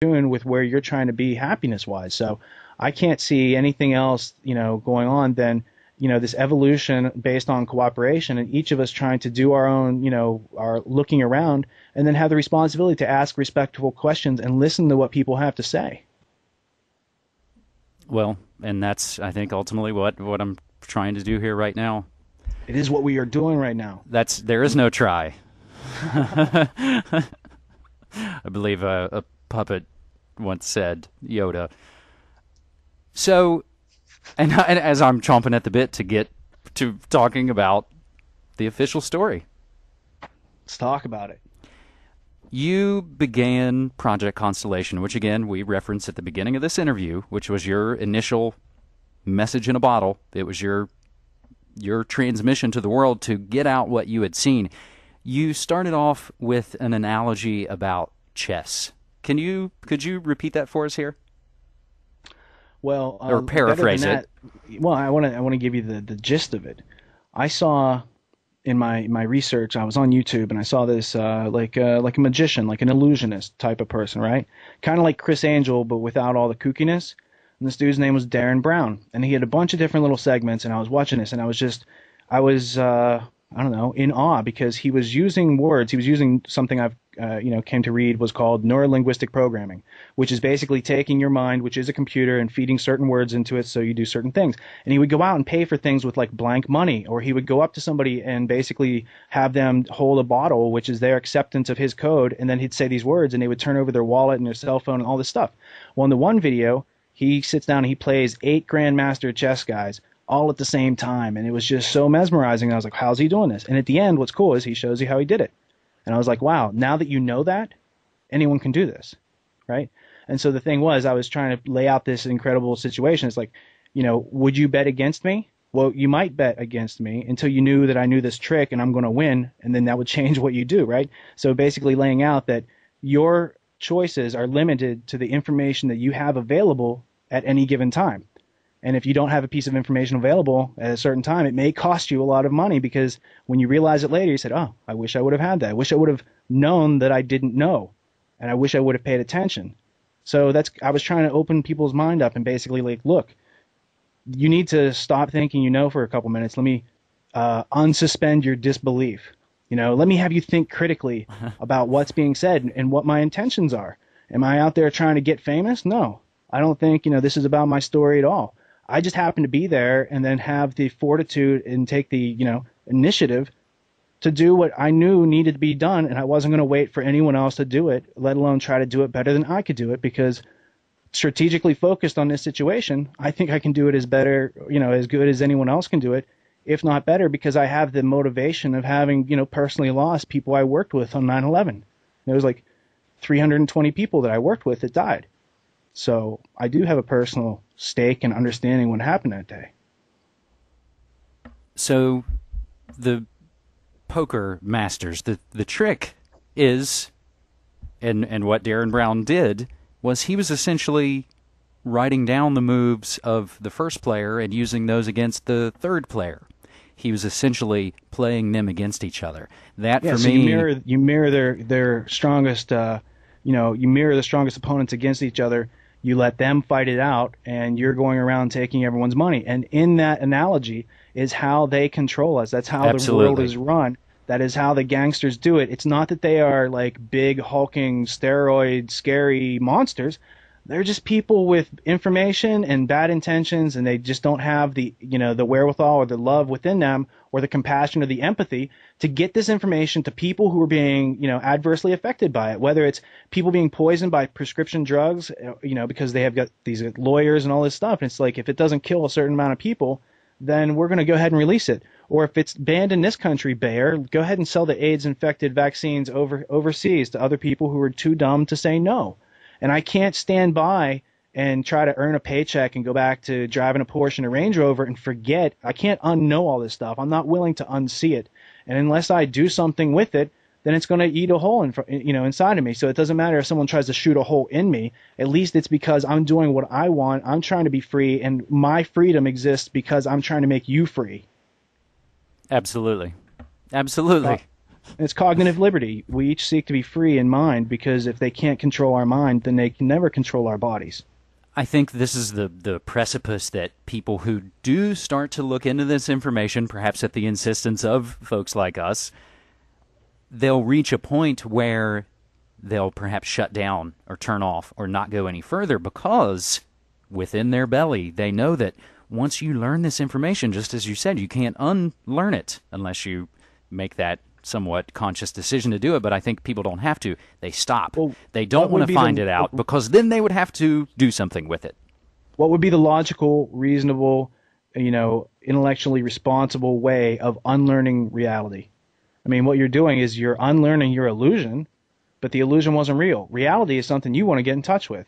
tune with where you're trying to be happiness wise. So I can't see anything else, going on than, this evolution based on cooperation and each of us trying to do our own, our looking around and then have the responsibility to ask respectful questions and listen to what people have to say. Well, and that's, I think, ultimately what I'm trying to do here right now. It is what we are doing right now. There is no try. I believe a puppet once said, Yoda. So, and as I'm chomping at the bit to get to talking about the official story. Let's talk about it. You began Project Constellation, which again we referenced at the beginning of this interview, which was your initial message in a bottle. It was your transmission to the world to get out what you had seen. You started off with an analogy about chess. Could you repeat that for us here? Well, or paraphrase it. Well, I want to give you the gist of it. I saw in my research, I was on YouTube and I saw this like a magician, like an illusionist type of person, right? Kind of like Chris Angel, but without all the kookiness. And this dude's name was Darren Brown, and he had a bunch of different little segments. And I was watching this, and I was I don't know, in awe because he was using words. He was using something I've came to read was called neurolinguistic programming, which is basically taking your mind, which is a computer, and feeding certain words into it so you do certain things. And he would go out and pay for things with like blank money, or he would go up to somebody and basically have them hold a bottle, which is their acceptance of his code, and then he'd say these words, and they would turn over their wallet and their cell phone and all this stuff. Well, in the one video, he sits down and he plays 8 grandmaster chess guys all at the same time, and it was just so mesmerizing. I was like, how's he doing this? And at the end, what's cool is he shows you how he did it. And I was like, wow, now that you know that, anyone can do this, right? And so the thing was, I was trying to lay out this incredible situation. It's like, would you bet against me? Well, you might bet against me until you knew that I knew this trick and I'm going to win, and then that would change what you do, right? So basically laying out that your choices are limited to the information that you have available at any given time. And if you don't have a piece of information available at a certain time, it may cost you a lot of money, because when you realize it later, you said, oh, I wish I would have had that. I wish I would have known that I didn't know. And I wish I would have paid attention. So I was trying to open people's mind up and basically like, look, you need to stop thinking for a couple minutes. Let me unsuspend your disbelief. Let me have you think critically about what's being said and what my intentions are. Am I out there trying to get famous? No, I don't think, this is about my story at all. I just happen to be there and then have the fortitude and take the, initiative to do what I knew needed to be done. And I wasn't going to wait for anyone else to do it, let alone try to do it better than I could do it, because strategically focused on this situation, I think I can do it as good as anyone else can do it, if not better, because I have the motivation of having, personally lost people I worked with on 9/11. There was like 320 people that I worked with that died. So I do have a personal stake in understanding what happened that day. So the poker masters, the trick is, and what Darren Brown did was he was essentially writing down the moves of the first player and using those against the third player. He was essentially playing them against each other. That for so me, you mirror their strongest, you mirror the strongest opponents against each other. You let them fight it out, and you're going around taking everyone's money. And in that analogy is how they control us. That's how Absolutely. The world is run. That is how the gangsters do it. It's not that they are like big, hulking, steroid, scary monsters. They're just people with information and bad intentions, and they just don't have the, the wherewithal or the love within them or the compassion or the empathy to get this information to people who are being, adversely affected by it, whether it's people being poisoned by prescription drugs, because they have got these lawyers and all this stuff. And it's like, if it doesn't kill a certain amount of people, then we're going to go ahead and release it. Or if it's banned in this country, Bayer, go ahead and sell the AIDS-infected vaccines overseas to other people who are too dumb to say no. And I can't stand by and try to earn a paycheck and go back to driving a Porsche and a Range Rover and forget. I can't unknow all this stuff. I'm not willing to unsee it. And unless I do something with it, then it's going to eat a hole inside of me. So it doesn't matter if someone tries to shoot a hole in me. At least it's because I'm doing what I want. I'm trying to be free, and my freedom exists because I'm trying to make you free. Absolutely. Absolutely. It's cognitive liberty. We each seek to be free in mind, because if they can't control our mind, then they can never control our bodies. I think this is the precipice that people who do start to look into this information, perhaps at the insistence of folks like us, they'll reach a point where they'll perhaps shut down or turn off or not go any further, because within their belly they know that once you learn this information, just as you said, you can't unlearn it unless you make that somewhat conscious decision to do it. But I think people don't have to. They stop. Well, they don't want to find it out, because then they would have to do something with it. What would be the logical, reasonable, intellectually responsible way of unlearning reality? I mean, what you're doing is you're unlearning your illusion, but the illusion wasn't real. Reality is something you want to get in touch with.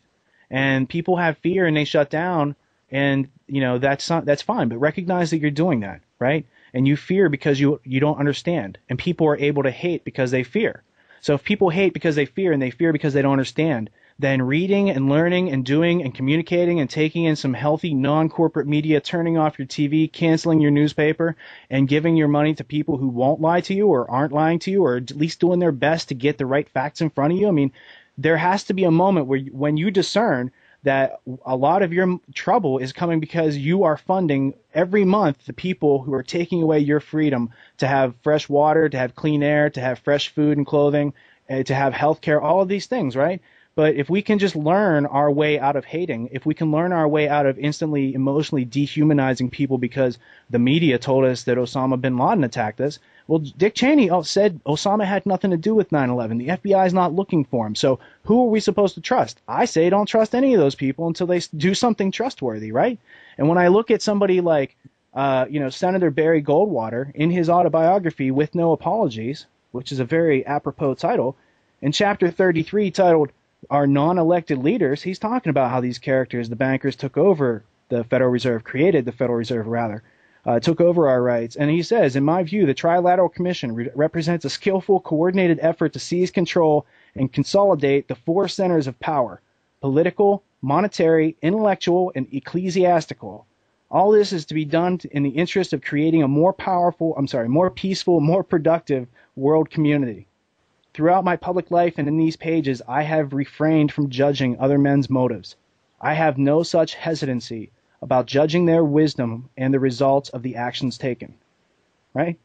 And people have fear and they shut down, and that's fine, but recognize that you're doing that, right? And you fear because you don't understand, and people are able to hate because they fear. So if people hate because they fear, and they fear because they don't understand, then reading and learning and doing and communicating and taking in some healthy non-corporate media, turning off your TV, canceling your newspaper, and giving your money to people who won't lie to you or aren't lying to you, or at least doing their best to get the right facts in front of you. I mean, there has to be a moment where when you discern that a lot of your trouble is coming because you are funding every month the people who are taking away your freedom to have fresh water, to have clean air, to have fresh food and clothing, to have health care, all of these things, right? But if we can just learn our way out of hating, if we can learn our way out of instantly emotionally dehumanizing people because the media told us that Osama bin Laden attacked us, well, Dick Cheney said Osama had nothing to do with 9/11. The FBI is not looking for him. So who are we supposed to trust? I say don't trust any of those people until they do something trustworthy, right? And when I look at somebody like, Senator Barry Goldwater in his autobiography, With No Apologies, which is a very apropos title, in chapter 33 titled Our Non-Elected Leaders, he's talking about how these characters, the bankers, took over the Federal Reserve, created the Federal Reserve rather, took over our rights. And he says, in my view, the Trilateral Commission represents a skillful, coordinated effort to seize control and consolidate the four centers of power: political, monetary, intellectual, and ecclesiastical. All this is to be done in the interest of creating a more peaceful, more productive world community. Throughout my public life and in these pages, I have refrained from judging other men's motives. I have no such hesitancy about judging their wisdom and the results of the actions taken. Right?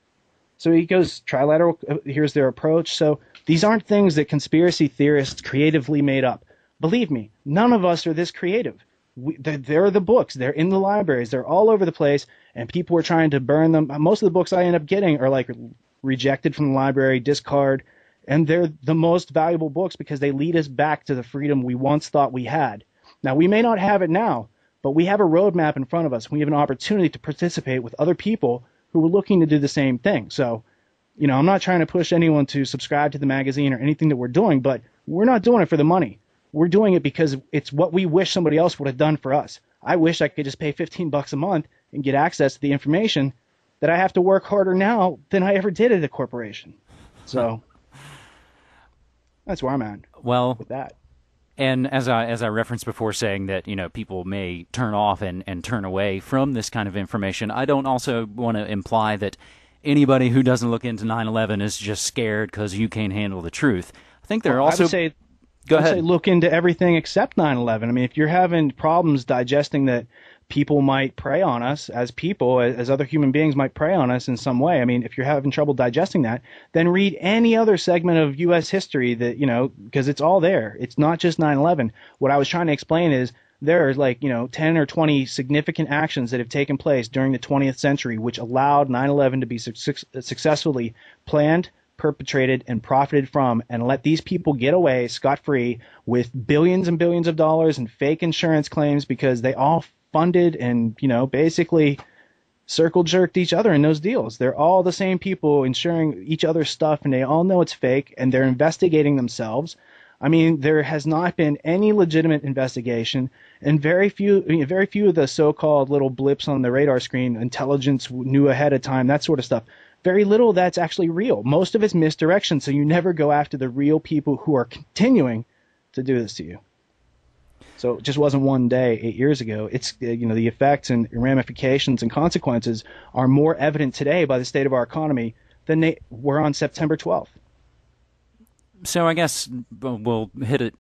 So he goes, trilateral, here's their approach. So these aren't things that conspiracy theorists creatively made up. Believe me, none of us are this creative. They're the books. They're in the libraries. They're all over the place, and people are trying to burn them. Most of the books I end up getting are like rejected from the library, discard, and they're the most valuable books because they lead us back to the freedom we once thought we had. Now, we may not have it now, but we have a roadmap in front of us. We have an opportunity to participate with other people who are looking to do the same thing. So, I'm not trying to push anyone to subscribe to the magazine or anything that we're doing, but we're not doing it for the money. We're doing it because it's what we wish somebody else would have done for us. I wish I could just pay $15 a month and get access to the information that I have to work harder now than I ever did at a corporation. So that's where I'm at. Well, with that. And as I referenced before, saying that people may turn off and turn away from this kind of information, I don't also want to imply that anybody who doesn't look into 9/11 is just scared because you can't handle the truth. I think there are also... I would say look into everything except 9/11. I mean, if you're having problems digesting that people might prey on us as people, as other human beings might prey on us in some way, I mean, if you're having trouble digesting that, then read any other segment of U.S. history that, because it's all there. It's not just 9/11. What I was trying to explain is there's 10 or 20 significant actions that have taken place during the 20th century which allowed 9/11 to be successfully planned, perpetrated, and profited from, and let these people get away scot-free with billions and billions of dollars in fake insurance claims because they all funded and, basically circle jerked each other in those deals. They're all the same people insuring each other's stuff, and they all know it's fake, and they're investigating themselves. I mean, there has not been any legitimate investigation, and very few of the so-called little blips on the radar screen, intelligence knew ahead of time, that sort of stuff. Very little that's actually real. Most of it's misdirection, so you never go after the real people who are continuing to do this to you. So it just wasn't one day 8 years ago. It's the effects and ramifications and consequences are more evident today by the state of our economy Then we're on September 12th. So I guess we'll hit it